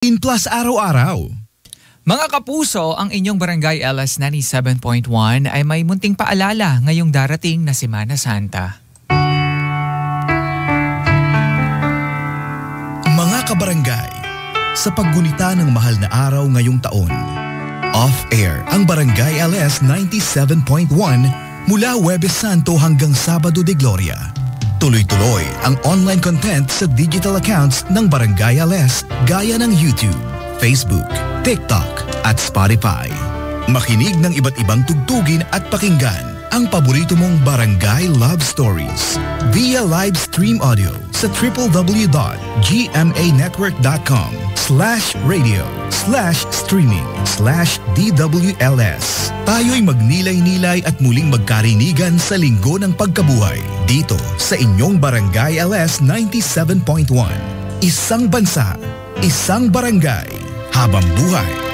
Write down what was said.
Plus araw-araw. Mga kapuso, ang inyong Barangay LS 97.1 ay may munting paalala ngayong darating na Semana Santa. Mga kabarangay, sa paggunita ng mahal na araw ngayong taon, off-air ang Barangay LS 97.1 mula Huwebes Santo hanggang Sabado de Gloria. Tuloy-tuloy ang online content sa digital accounts ng Barangay LS gaya ng YouTube, Facebook, TikTok at Spotify. Makinig ng iba't ibang tugtugin at pakinggan ang paborito mong Barangay Love Stories via live stream audio sa www.gmanettwork.com/radio/streaming/DWLS. Tayo'y magnilay-nilay at muling magkarinigan sa linggo ng pagkabuhay dito sa inyong Barangay LS 97.1. Isang bansa, isang barangay, habang buhay.